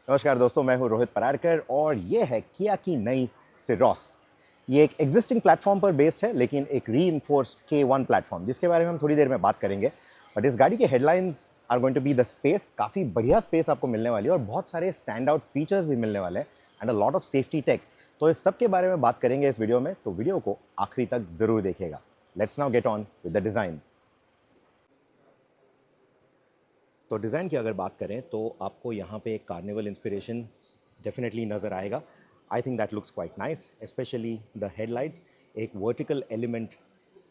नमस्कार दोस्तों, मैं हूं रोहित पराड़कर और ये है किया की नई सिरोस। ये एक एग्जिस्टिंग प्लेटफॉर्म पर बेस्ड है, लेकिन एक रीइंफोर्स्ड K1 प्लेटफॉर्म, जिसके बारे में हम थोड़ी देर में बात करेंगे। बट इस गाड़ी के headlines are going to be the space. काफ़ी बढ़िया स्पेस आपको मिलने वाली है और बहुत सारे स्टैंड आउट फीचर्स भी मिलने वाले हैं and a lot of safety tech. तो इस सब के बारे में बात करेंगे इस वीडियो में, तो वीडियो को आखिरी तक ज़रूर देखिएगा। Let's now get on with the design. तो डिज़ाइन की अगर बात करें तो आपको यहाँ पे एक कार्निवल इंस्पिरेशन डेफिनेटली नज़र आएगा। I think that looks quite nice, specially the headlights एक वर्टिकल एलिमेंट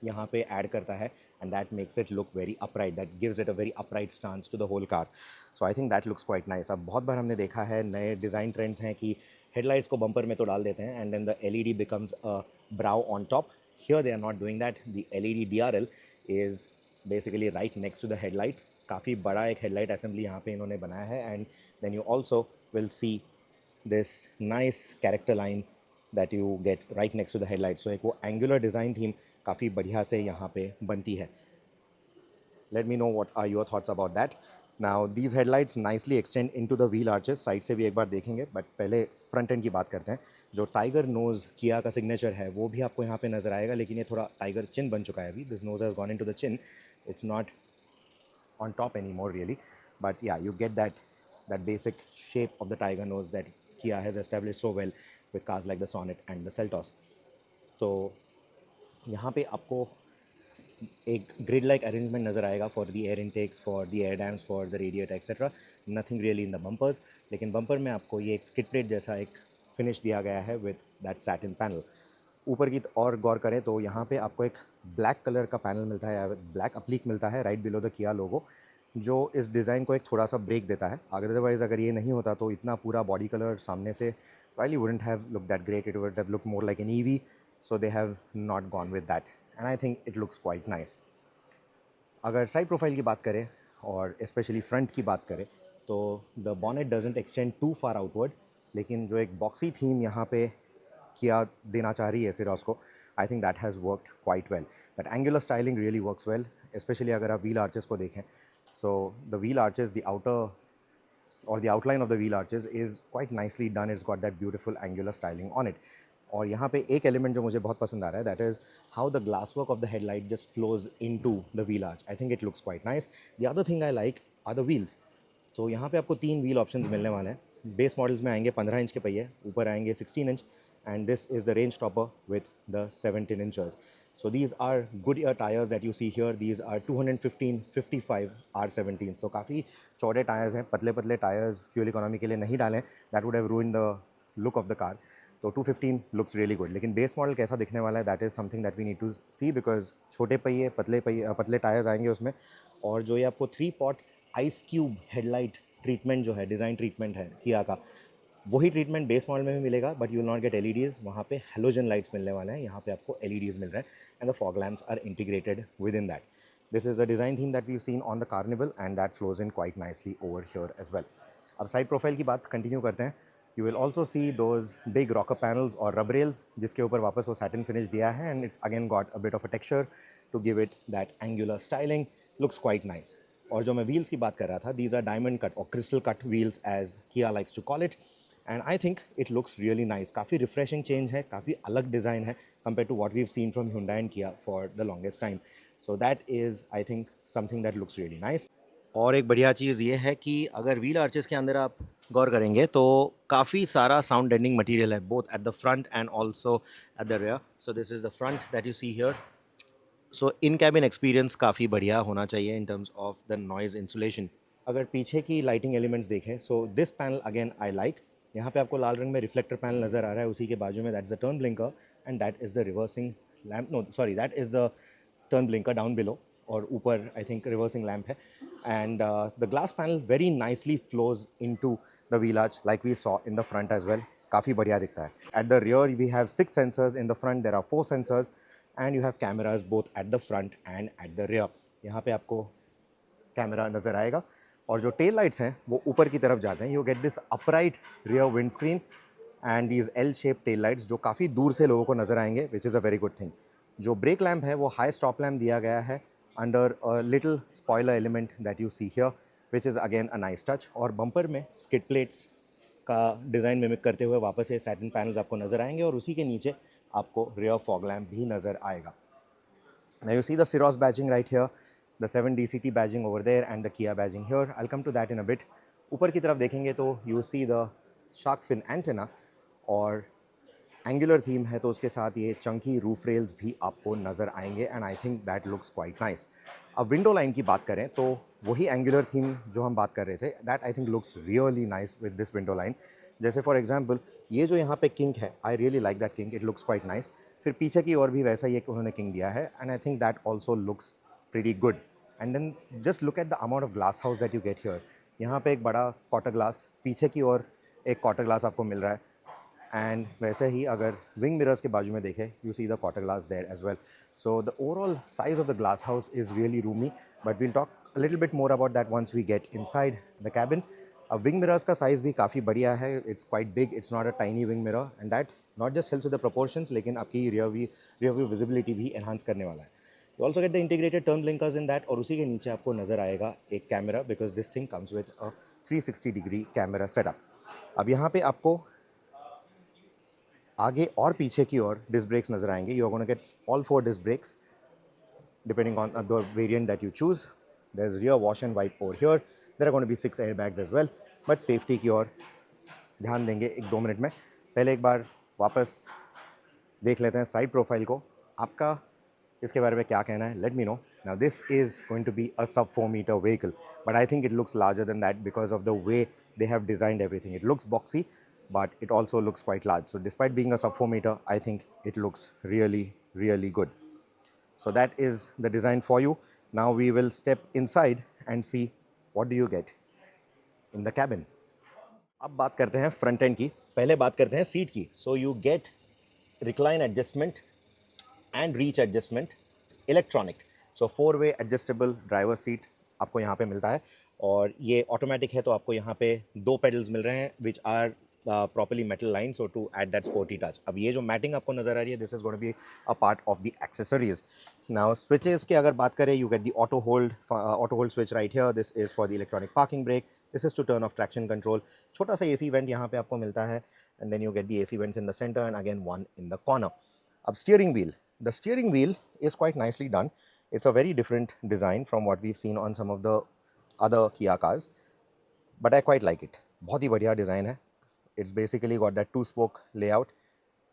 यहाँ पे ऐड करता है and that makes it look very upright, that gives it a very upright stance to the whole car. So I think that looks quite nice. अब बहुत बार हमने देखा है नए डिज़ाइन ट्रेंड्स हैं कि हेडलाइट्स को बम्पर में तो डाल देते हैं and then the LED becomes a brow on top. Here they are not doing that. The LED DRL is basically right next to the headlight. काफ़ी बड़ा एक हेडलाइट असेंबली यहाँ पे इन्होंने बनाया है and then you also will see this nice character line that you get right next to the headlight. So एक वो एंगुलर डिज़ाइन थीम काफ़ी बढ़िया से यहाँ पे बनती है। Let me know what are your thoughts about that. Now these headlights nicely extend into the wheel arches. Side से भी एक बार देखेंगे, बट पहले फ्रंट एंड की बात करते हैं। जो टाइगर नोज़ किया का सिग्नेचर है वो भी आपको यहाँ पे नज़र आएगा, लेकिन ये थोड़ा टाइगर चिन बन चुका है अभी। This knows has gone into the chin, it's not on top anymore really, but yeah, you get that basic shape of the tiger nose that Kia has established so well with cars like the Sonnet and the Seltos. तो यहाँ पे आपको एक grid like arrangement नज़र आएगा for the air intakes, for the air dams, for the radiator etcetera. Nothing really in the bumpers, लेकिन bumper में आपको ये एक स्किड प्लेट जैसा एक फिनिश दिया गया है विद दैट सैटिन पैनल। ऊपर की और गौर करें तो यहाँ पे आपको एक ब्लैक कलर का पैनल मिलता है या ब्लैक अप्लीक मिलता है राइट बिलो द किया लोगो, जो इस डिज़ाइन को एक थोड़ा सा ब्रेक देता है। अदरवाइज़ अगर ये नहीं होता तो इतना पूरा बॉडी कलर सामने से rightly wouldn't have look that great, it would have look more like an EV। So they have not gone with that and I think it looks quite nice. अगर साइड प्रोफाइल की बात करें और specially front की बात करें तो the bonnet doesn't extend too far outward, लेकिन जो एक बॉक्सी थीम यहाँ पे किया देना चाह रही है सिरोस को, आई think that has worked quite well. That angular styling really works well, specially अगर आप व्हील आर्चेस को देखें। So the wheel arches, the outer or the outline of the wheel arches is quite nicely done. It's got that beautiful angular styling on it. और यहाँ पे एक element जो मुझे बहुत पसंद आ रहा है, that is how the glass work of the headlight just flows into the wheel arch. I think it looks quite nice. The other thing I like are the wheels. तो यहाँ पे आपको 3 व्हील ऑप्शंस मिलने वाले हैं। Base models में आएंगे 15 inch के पहिए, ऊपर आएंगे 16 inch, and this is the range topper with the 17 इंचर्स। So these are Goodyear tires that you see here. These are 215 55 R17। तो काफ़ी चौड़े टायर्स हैं, पतले पतले टायर्स फ्यूल इकोनॉमी के लिए नहीं डालें, that would have ruined the look of the car. तो 215 लुक्स रियली गुड, लेकिन बेस मॉडल कैसा दिखने वाला है that is something that we need to see, because छोटे पहिए पतले टायर्स आएंगे उसमें। और जो ये आपको 3 pot ice cube headlight treatment जो है, डिज़ाइन ट्रीटमेंट है किया का, वही ट्रीटमेंट बेस मॉडल में भी मिलेगा, but you will not gate LEDs। वहाँ पे हेलोजन लाइट्स मिलने वाले हैं, यहाँ पे आपको LEDs मिल रहे हैं and the fog lamps are integrated with in that. This is a design theme that we seen on the Carnival and that flows in quite nicely over here as well. अब side profile की बात continue करते हैं। You will also see those big rocker panels और rub rails, जिसके ऊपर वापस वो सैटिन फिनिश दिया है and it's again got a bit of a texture to give it that angular styling. Looks quite nice. और जो मैं व्हील्स की बात कर रहा था, दीज आर डायमंड कट और crystal cut wheels as Kia likes to call it, and I think it looks really nice. काफ़ी रिफ्रेशिंग चेंज है, काफ़ी अलग डिज़ाइन है compare to what we've seen from Hyundai and Kia for the longest time. So that is I think something that looks really nice. और एक बढ़िया चीज़ ये है कि अगर व्हील आर्चेस के अंदर आप गौर करेंगे तो काफ़ी सारा साउंड डेंडिंग मटेरियल है, both at the front and also at the rear. So this is the front that you see here. So in cabin experience काफ़ी बढ़िया होना चाहिए in terms of the noise insulation. अगर पीछे की lighting elements देखें, so this panel again I like. यहाँ पे आपको लाल रंग में रिफ्लेक्टर पैनल नज़र आ रहा है, उसी के बाजू में that is the turn blinker and that is the reversing lamp, no sorry, that is the turn blinker down below, और ऊपर आई थिंक रिवर्सिंग लैम्प है। And the glass panel very nicely flows into the wheel arch like we saw in the front as well. काफ़ी बढ़िया दिखता है। At the rear we have 6 sensors, in the front there are 4 sensors and you have cameras both at the front and eight the rear. यहाँ पे आपको camera नज़र आएगा, और जो टेल लाइट्स हैं वो ऊपर की तरफ जाते हैं। You get this upright rear wind screen and these L shape tail lights जो काफ़ी दूर से लोगों को नज़र आएंगे, which is a very good thing. जो ब्रेक लैम्प है वो हाई स्टॉप लैम्प दिया गया है under a little spoiler element that you see here, which is again a nice touch. और बम्पर में स्किड प्लेट्स का डिज़ाइन मिमिक करते हुए वापस से सैटिन पैनल्स आपको नज़र आएंगे और उसी के नीचे आपको रियर फॉग लैम्प भी नज़र आएगा. Now you see the Syros badging right here, the 7DCT badging over there and the Kia badging here. I'll come to that in a bit. ऊपर की तरफ देखेंगे तो you see the shark fin antenna और angular theme है तो उसके साथ ये चंकी रूफ रेल्स भी आपको नज़र आएंगे and I think that looks quite nice. अब विंडो लाइन की बात करें तो वही एंगुलर थीम जो हम बात कर रहे थे, that I think looks really nice with this window line. जैसे फॉर एग्जांपल ये जो यहाँ पे किंक है, I really like that kink, it looks quite nice. फिर पीछे की ओर भी वैसा ही एक उन्होंने किंक दिया है and I think that also looks pretty good. And then just look at the amount of glass house that you get here. यहाँ पे एक बड़ा क्वार्टर ग्लास, पीछे की ओर एक क्वार्टर ग्लास आपको मिल रहा है एंड वैसे ही अगर विंग मिरर्स के बाजू में देखें you see the quarter glass there as well. So the overall size of the glass house is really roomy but we'll talk a little bit more about that once we get inside the cabin. अब wing mirrors का size भी काफ़ी बढ़िया है, it's quite big, it's not a tiny wing mirror and that not just helps with the proportions लेकिन आपकी rear view visibility भी enhance करने वाला है. You also get the integrated turn blinkers in that और उसी के नीचे आपको नज़र आएगा एक camera because this thing comes with a 360 degree camera setup. अब यहाँ पे आपको आगे और पीछे की ओर डिस्क ब्रेक्स नज़र आएंगे. You are gonna get all 4 disc brakes depending on the variant that you choose. There is rear wash and wipe over here. There are gonna be 6 air bags as well but safety की ओर ध्यान देंगे 1-2 minute में. पहले एक बार वापस देख लेते हैं साइड प्रोफाइल को. आपका इसके बारे में क्या कहना है? Let me know. Now this is going to be a sub 4 metre vehicle but I think it looks larger than that because of the way they have designed everything. It looks boxy but it also looks quite large. So despite being a sub 4 meter, I think it looks really good. So that is the design for you. Now we will step inside and see what do you get in the cabin. अब बात करते हैं front end की. पहले बात करते हैं seat की. So you get recline adjustment and reach adjustment electronic. So 4-way adjustable driver seat आपको यहाँ पे मिलता है और ये ऑटोमेटिक है तो आपको यहाँ पे 2 पेडल्स मिल रहे हैं which are properly metal line so to add that sporty touch. अब ये जो मैटिंग आपको नज़र आ रही है this is going to be a part of the accessories. Now switches की अगर बात करें you get the auto hold switch right here. This is for the electronic parking brake. This is to turn off traction control. छोटा सा AC vent यहाँ पे आपको मिलता है and then you get the AC vents in the centre and again one in the corner. अब steering wheel. The steering wheel is quite nicely done. It's a very different design from what we've seen on some of the other Kia cars, but I quite like it. बहुत ही बढ़िया design है. It's basically got that 2-spoke layout,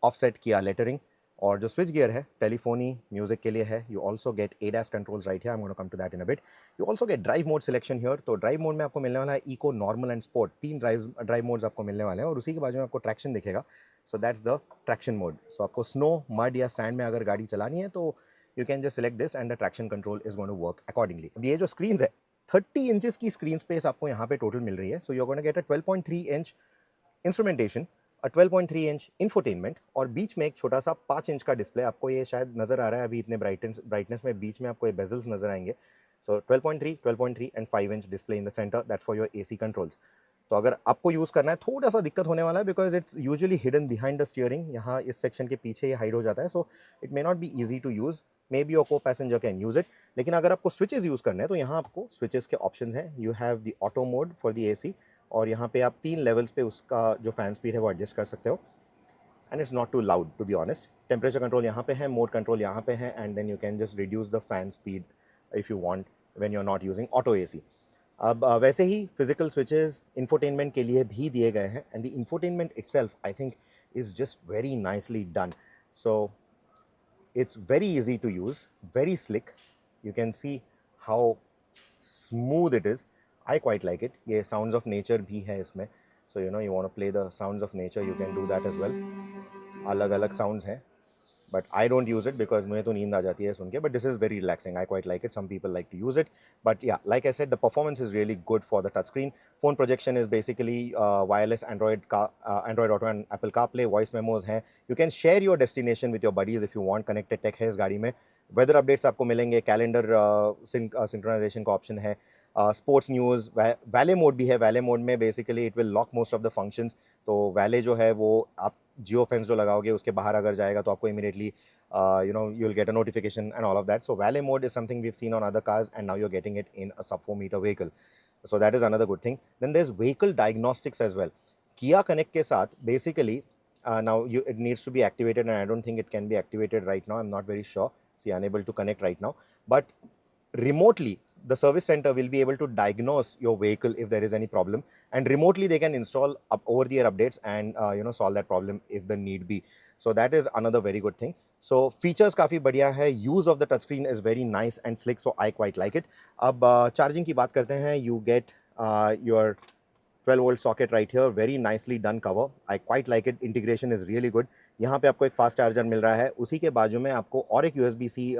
offset Kia lettering और जो switch gear है telephony music के लिए है. You also get ADAS controls right here. I am gonna come to that in a bit. You also get drive mode selection here. तो drive mode में आपको मिलने वाला है eco, normal and sport. 3 drive modes आपको मिलने वाले हैं और उसी के बाजू में आपको ट्रैक्शन दिखेगा. So that's the traction mode. So आपको स्नो, मड या सैंड में अगर गाड़ी चलानी है तो you can just select this and the traction control is going to work accordingly. अब ये जो स्क्रीन है 30 इंचेस की स्क्रीन स्पेस आपको यहाँ पे टोटल मिल रही है. So you are gonna get a 12.3 inch instrumentation, 12.3 inch infotainment और बीच में एक छोटा सा 5 इंच का डिस्प्ले. आपको ये शायद नज़र आ रहा है अभी इतने ब्राइटनेस में. बीच में आपको ये बेजल्स नज़र आएंगे. सो 12.3 and 5 inch display in the centre. That's for your AC controls. तो अगर आपको यूज़ करना है थोड़ा सा दिक्कत होने वाला है because it's usually hidden behind the steering. यहाँ इस सेक्शन के पीछे ये हाइड हो जाता है. So it may not be easy to use. Maybe your co passenger can use it. लेकिन अगर आपको स्विचेस यूज़ करने हैं तो यहाँ आपको स्विचेस के ऑप्शन हैं. You have the auto mode for the AC और यहाँ पे आप 3 लेवल्स पे उसका जो फ़ैन स्पीड है वो एडजस्ट कर सकते हो and it's not too loud to be honest. Temperature control यहाँ पे है, मोड कंट्रोल यहाँ पे है and then you can just reduce the fan speed if you want when you are not using auto AC. अब वैसे ही physical switches infotainment के लिए भी दिए गए हैं and the infotainment itself I think is just very nicely done. So it's very easy to use, very slick. You can see how smooth it is. I quite like it. ये sounds of nature भी है इसमें. So you know you want to play the sounds of nature, you can do that as well. अलग अलग sounds हैं. But I don't use it because मुझे तो नींद आ जाती है सुन के. But this is very relaxing. I quite like it. Some people like to use it. But yeah, like I said, the performance is really good for the touchscreen. Phone projection is basically wireless Android Auto and Apple CarPlay. Voice memos हैं. You can share your destination with your buddies if you want. Connected tech है इस गाड़ी में. Weather updates आपको मिलेंगे. Calendar synchronization का option है. Sports news, वैले mode भी है. वैले मोड में basically it will lock most of the functions. तो वैले जो है वो आप जियो फेंस जो लगाओगे उसके बाहर अगर जाएगा तो आपको immediately you know you will get a notification and all of that. So valet mode is something we have seen on other cars and now you are getting it in a sub 4 metre vehicle. So that is another good thing. Then there's vehicle diagnostics as well. Kia Connect के साथ basically now it needs to be activated, and I don't think it can be activated right now. I'm not very sure. See, unable to connect right now. But remotely, the service center will be able to diagnose your vehicle if there is any problem, and remotely they can install over-the-air updates and solve that problem if the need be. So that is another very good thing. So features काफ़ी बढ़िया है. Use of the touchscreen is very nice and slick, so I quite like it. अब charging की बात करते हैं. You get your 12-volt socket right here, very nicely done cover. I quite like it. Integration is really good. यहाँ पे आपको एक fast charger मिल रहा है, उसी के बाजू में आपको और एक USB-C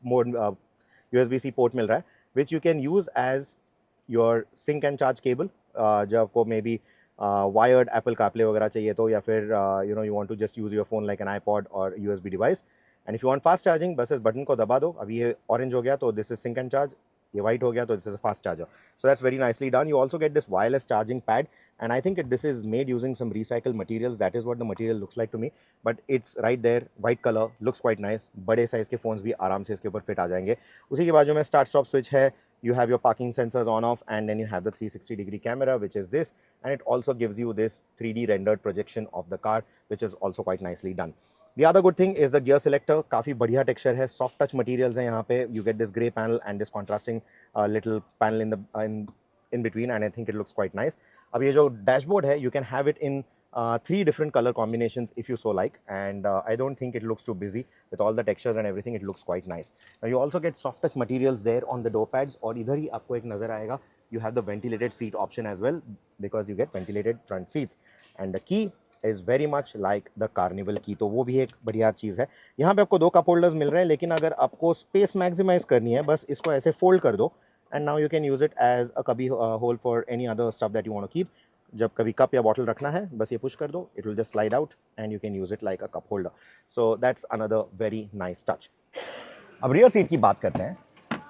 मोड USB-C पोर्ट मिल रहा है, which you can use as your sync and charge cable. जब आपको maybe wired Apple CarPlay वगैरह चाहिए तो, या फिर you want to just use your phone like an iPod or USB device. And if you want fast charging, बस इस button को दबा दो. अभी ये orange हो गया तो this is sync and charge. ये white हो गया तो this is a fast charger. So that's very nicely done. You also get this wireless charging pad, and I think this is made using some recycled materials. That is what the material looks like to me. But it's right there, white color, looks quite nice. बड़े size के phones भी आराम से इसके ऊपर fit आ जाएंगे. उसी के बाजू में start stop switch है. You have your parking sensors on off, and then you have the 360-degree camera, which is this, and it also gives you this 3D rendered projection of the car, which is also quite nicely done. The other good thing is the gear selector. काफ़ी बढ़िया texture है, soft touch materials हैं यहाँ पे. You get this grey panel and this contrasting little panel in between, and I think it looks quite nice. अब ये जो dashboard है, you can have it in 3 different color combinations if you so like, and I don't think it looks too busy with all the textures and everything. It looks quite nice. Now you also get soft touch materials there on the door pads, और इधर ही आपको एक नज़र आएगा. You have the ventilated seat option as well, because you get ventilated front seats, and the key is very much like the Carnival key. तो वो भी एक बढ़िया चीज़ है. यहाँ पे आपको 2 कप होल्डर्स मिल रहे हैं, लेकिन अगर आपको स्पेस मैक्सिमाइज करनी है, बस इसको ऐसे फोल्ड कर दो, and now you can use it as a cubby hole for any other stuff that you want to keep. जब कभी कप या बॉटल रखना है, बस ये पुश कर दो, it will just slide out and you can use it like a cup holder. So that's another very nice touch. अब rear seat की बात करते हैं.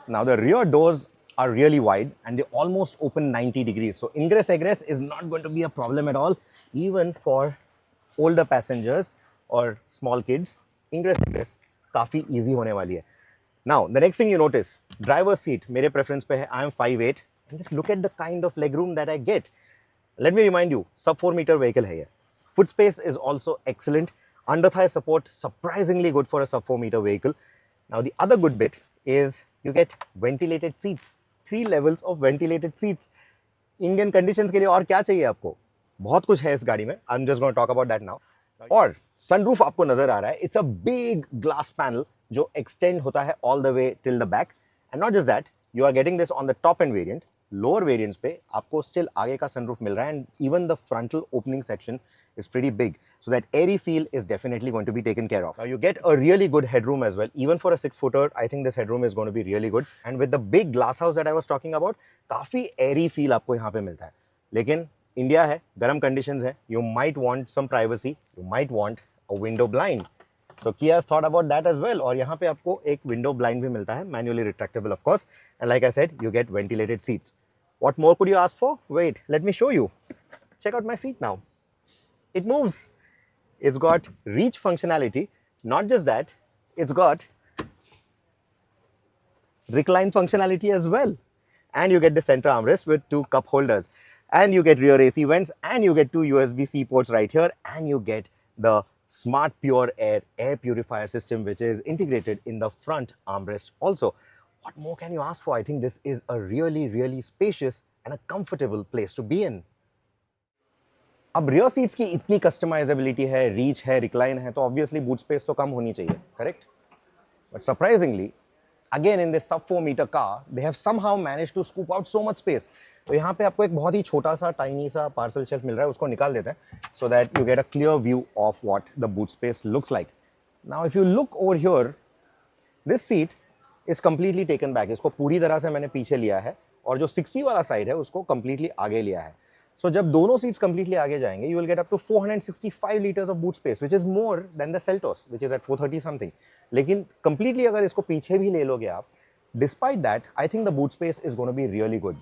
Now the rear doors are really wide and they almost open 90 degrees. So ingress egress is not going to be a problem at all, even for older passengers or small kids. Ingress egress काफ़ी easy होने वाली है. Now the next thing you notice, driver's seat मेरे preference पे है. I am 5'8", and just look at the kind of legroom that I get. Let me remind you, sub 4 meter vehicle है ये. Foot space is also excellent. Under thigh support surprisingly good for a sub 4 meter vehicle. Now the other good bit is you get ventilated seats. 3 levels of ventilated seats. Indian conditions के लिए और क्या चाहिए आपको? बहुत कुछ है इस गाड़ी में. I'm just going to talk about that now. और sunroof आपको नजर आ रहा है. It's a big glass panel जो extend होता है all the way till the back. And not just that, you are getting this on the top end variant. Lower variants पे आपको still आगे का sunroof मिल रहा है, and even the frontal opening section is pretty big, so that airy feel is definitely going to be taken care of. Now you get a really good headroom as well. Even for a 6-footer, I think this headroom is going to be really good. And with the big glass house that I was talking about, काफी airy feel आपको यहाँ पे मिलता है. लेकिन India है, गर्म conditions है, you might want some privacy, you might want a window blind. So Kia has thought about that as well. और यहाँ पे आपको एक window blind भी मिलता है, manually retractable of course. And like I said, you get ventilated seats. What more could you ask for? Wait, let me show you. Check out my seat now. It moves. It's got reach functionality. Not just that, it's got recline functionality as well. And you get the center armrest with 2 cup holders. And you get rear AC vents, and you get 2 USB-C ports right here, and you get the Smart Pure air purifier system, which is integrated in the front armrest also. What more can you ask for? I think this is a really, really spacious and a comfortable place to be in. अब rear seats की इतनी customizability है, reach है, recline है, तो obviously boot space तो कम होनी चाहिए, correct? But surprisingly, again in this sub 4 meter car, they have somehow managed to scoop out so much space. तो यहाँ पे आपको एक बहुत ही छोटा सा tiny सा parcel shelf मिल रहा है, उसको निकाल देते हैं, so that you get a clear view of what the boot space looks like. Now if you look over here, this seat is completely taken back. इसको पूरी तरह से मैंने पीछे लिया है, और जो 60 वाला साइड है उसको completely आगे लिया है. So जब दोनों seats completely आगे जाएंगे, you will get up to 465 liters of boot space, which is more than the Seltos, which is at 430 something. लेकिन completely अगर इसको पीछे भी ले लोगे आप, despite that, I think the boot space is going to be really good.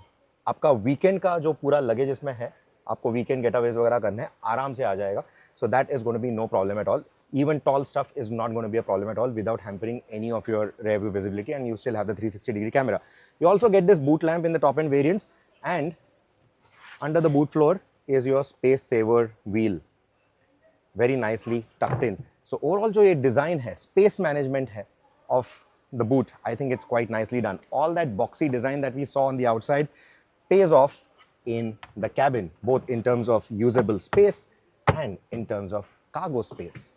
आपका weekend का जो पूरा luggage इसमें है, आपको weekend getaways वगैरह करने हैं, आराम से आ जाएगा. So that is going to be no problem at all. Even tall stuff is not going to be a problem at all without hampering any of your rear view visibility, and you still have the 360-degree camera. You also get this boot lamp in the top end variants, and under the boot floor, is your space saver wheel, very nicely tucked in. So overall जो ये design है, space management है of the boot, I think it's quite nicely done. All that boxy design that we saw on the outside pays off in the cabin, both in terms of usable space and in terms of cargo space.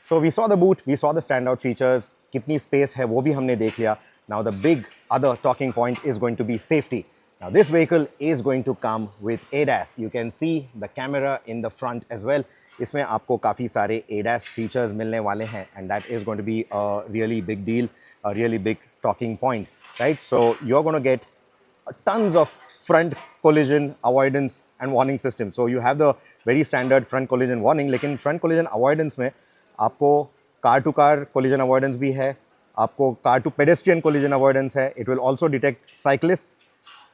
So we saw the boot, we saw the standout features, kitni space hai wo bhi humne dekh liya. Now the big other talking point is going to be safety. Now this vehicle is going to come with ADAS. You can see the camera in the front as well. इसमें आपको काफ़ी सारे ADAS features मिलने वाले हैं, and that is going to be a really big deal, a really big talking point, right? So you're going to get tons of front collision avoidance and warning system. So you have the very standard front collision warning, लेकिन front collision avoidance में आपको car to car collision avoidance भी है, आपको car to pedestrian collision avoidance है. It will also detect cyclist,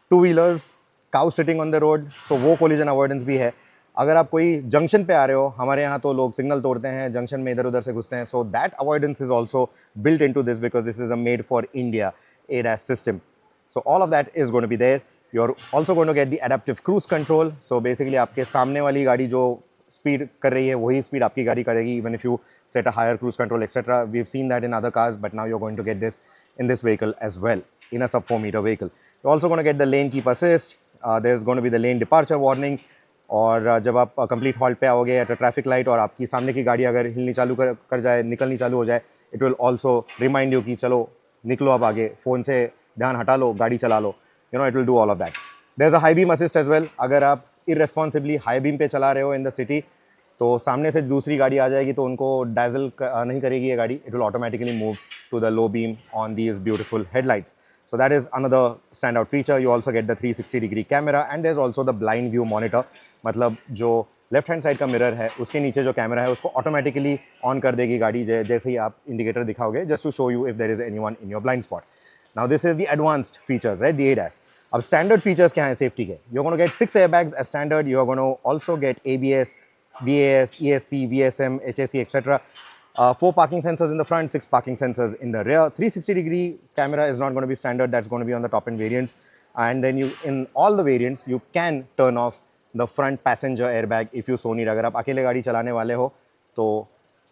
two wheelers, cow sitting on the road, so वो collision avoidance भी है. अगर आप कोई जंक्शन पे आ रहे हो, हमारे यहाँ तो लोग सिग्नल तोड़ते हैं, जंक्शन में इधर उधर से घुसते हैं, so that avoidance is also built in to this because this is a made for India ADAS system. So all of that is going to be there. You're also going to get the adaptive cruise control. So basically आपके सामने वाली गाड़ी जो speed कर रही है वही speed आपकी गाड़ी करेगी, even if you set a higher cruise control etc. We've seen that in other cars, but now you're going to get this in this vehicle as well, in a sub 4 meter vehicle. You're also going to get the lane keep assist. There's going to be the lane departure warning. और जब आप complete halt पे आओगे at a traffic light और आपकी सामने की गाड़ी अगर हिलनी चालू कर जाए, निकलनी चालू हो जाए, it will also remind you कि चलो निकलो अब आगे, फ़ोन से ध्यान हटा लो, गाड़ी चला लो. You know, it will do all of that. There is a high beam assist as well. अगर आप इररेस्पॉन्सिबली हाई बीम पे चला रहे हो इन द सिटी, तो सामने से दूसरी गाड़ी आ जाएगी तो उनको डैजल नहीं करेगी ये गाड़ी. It will automatically move to the low beam on these beautiful headlights. So that is another standout feature. You also get the 360-degree camera and there's also the blind view monitor. मतलब जो left hand side का mirror है उसके नीचे जो camera है उसको automatically on कर देगी गाड़ी जैसे ही आप इंडिकेटर दिखाओगे, just to show you if there is anyone in your blind spot. Now this is the advanced features, right, the ADAS. अब स्टैंडर्ड फीचर्स क्या हैं सेफ्टी के? You are gonna get 6 airbags as standard. You are going to also get ABS, BAS, ESC, VSM, HSC, etc. 4 parking sensors in the front, 6 parking sensors in the rear. 360-degree camera is not going to be standard. That's going to be on the top end variants. And then in all the variants, you can turn off the front passenger airbag if you so need. अगर आप अकेले गाड़ी चलाने वाले हो तो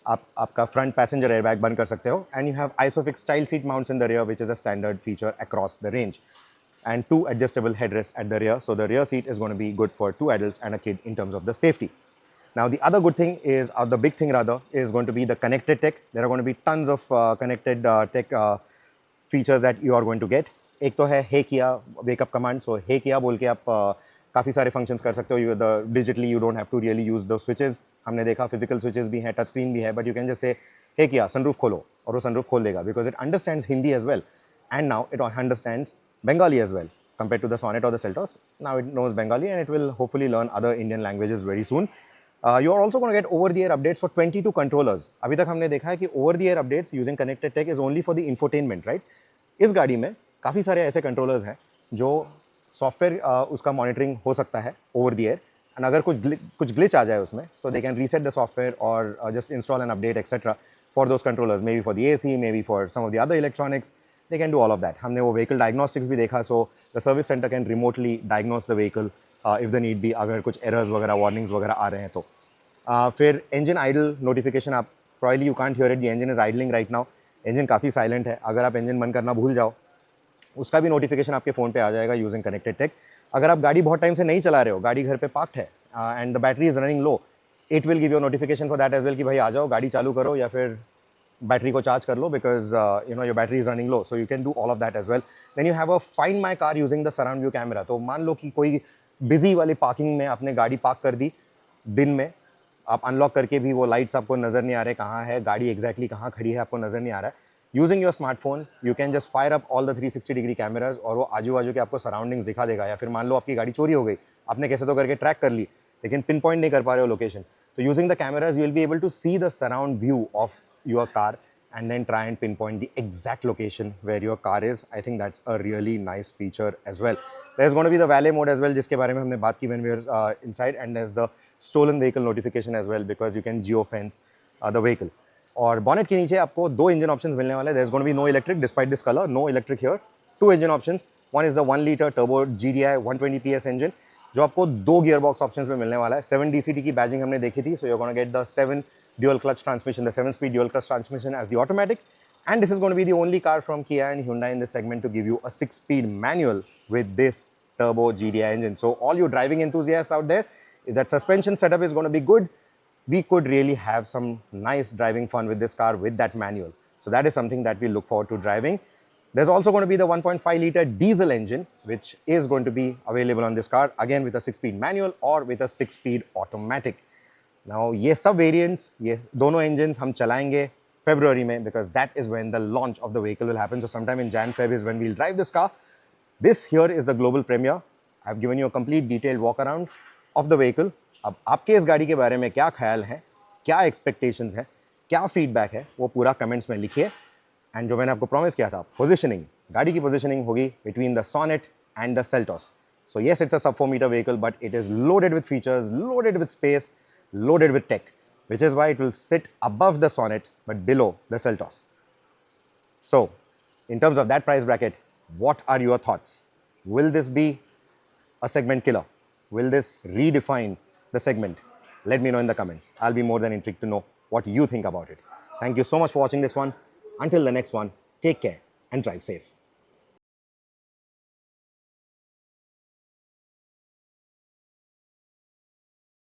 आप आपका front passenger airbag बंद कर सकते हो. And you have ISOFIX style seat mounts in the rear, which is a standard feature across the range. And 2 adjustable headrests at the rear. So the rear seat is going to be good for 2 adults and a kid in terms of the safety. Now the other good thing is, or the big thing rather, is going to be the connected tech. There are going to be tons of connected tech features that you are going to get. एक तो है Hey Kia wake up command. So Hey Kia बोल के आप काफ़ी सारे functions कर सकते हो. Digitally you don't have to really use the switches. हमने देखा physical switches भी हैं, touch screen भी है, but you can just say Hey Kia sunroof खोलो और वो sunroof खोल देगा because it understands Hindi as well, and now it understands Bengali as well compared to the Sonet or the Seltos. Now it knows Bengali and it will hopefully learn other Indian languages very soon. You are also going to get over-the-air updates for 22 controllers. अभी तक हमने देखा है कि over-the-air updates using connected tech is only for the infotainment, right? इस गाड़ी में काफ़ी सारे ऐसे कंट्रोलर्स हैं जो सॉफ्टवेयर उसका मॉनिटरिंग हो सकता है ओवर द एयर, एंड अगर कुछ ग्लिच आ जाए उसमें, so they can reset the software और just install an update etcetera for those controllers, maybe for the AC, maybe for some of the other electronics. They can do all of that. हमने वो vehicle diagnostics भी देखा. So the service centre can remotely diagnose the vehicle if the need be, अगर कुछ errors वगैरह, warnings वगैरह आ रहे हैं तो. फिर इंजन आइडल नोटिफिकेशन, आप probably you can't hear it, the engine is idling right now. Engine काफ़ी साइलेंट है. अगर आप इंजन बंद करना भूल जाओ, उसका भी नोटिफिकेशन आपके फ़ोन पे आ जाएगा यूजिंग कनेक्टेड टेक. अगर आप गाड़ी बहुत टाइम से नहीं चला रहे हो, गाड़ी घर पे पार्क्ड है and the battery is running low, it will give you notification for that as well कि भाई आ जाओ, गाड़ी चालू करो या फिर बैटरी को चार्ज कर लो because you know your battery is running low. So you can do all of that as well. Then you have a find my car using the surround view camera. तो मान लो कि कोई busy वाली parking में आपने गाड़ी park कर दी दिन में, आप अनलॉक करके भी वो लाइट्स आपको नज़र नहीं आ रहे कहाँ है गाड़ी, एग्जैक्टली कहाँ खड़ी है आपको नज़र नहीं आ रहा है. Using your smartphone you can just fire up all the 360-degree cameras और वो आजू बाजू के आपको सराउंडिंग्स दिखा देगा. या फिर मान लो आपकी गाड़ी चोरी हो गई, आपने कैसे तो करके ट्रैक कर ली लेकिन पिन पॉइंट नहीं कर पा रहे हो लोकेशन, तो using the cameras you will be able to see the surround view of your car and then try and pinpoint the exact location where your car is. I think that's a really nice feature as well. There's going to be the valet mode as well, जिसके बारे में हमने बात की when we were inside, and there's the stolen vehicle notification as well because you can geofence the vehicle. और bonnet के नीचे आपको 2 engine options मिलने वाले. There's going to be no electric despite this color, no electric here. 2 engine options. One is the 1 liter turbo GDI 120 PS engine, जो आपको 2 gear box options में मिलने वाला है। 7 DCT की बैजिंग हमने देखी थी, so you are gonna get the 7 dual clutch transmission, the 7-speed dual clutch transmission as the automatic, and this is going to be the only car from Kia and Hyundai in this segment to give you a 6-speed manual with this turbo GDI engine. So all you driving enthusiasts out there, if that suspension setup is going to be good, we could really have some nice driving fun with this car with that manual. So that is something that we look forward to driving. There's also going to be the 1.5 liter diesel engine, which is going to be available on this car, again with a 6-speed manual or with a 6-speed automatic. Now, ये सब variants, ये दोनों engines हम चलाएंगे February में, because that is when the launch of the vehicle will happen. So sometime in Jan-Feb is when we'll drive this car. This here is the global premiere. I've given you a complete detailed walk around of the vehicle. अब आपके इस गाड़ी के बारे में क्या ख्याल है, क्या एक्सपेक्टेशंस है, क्या फीडबैक है, वो पूरा कमेंट्स में लिखिए। एंड जो मैंने आपको प्रॉमिस किया था, पोजीशनिंग, गाड़ी की पोजीशनिंग होगी between the Sonet and the Seltos. So yes, it's a sub 4 meter vehicle, but it is loaded with features, loaded with space, loaded with tech, which is why it will sit above the Sonet but below the Seltos. So in terms of that price bracket, what are your thoughts? Will this be a segment killer? Will this redefine the segment? Let me know in the comments. I'll be more than intrigued to know what you think about it. Thank you so much for watching this one. Until the next one, take care and drive safe.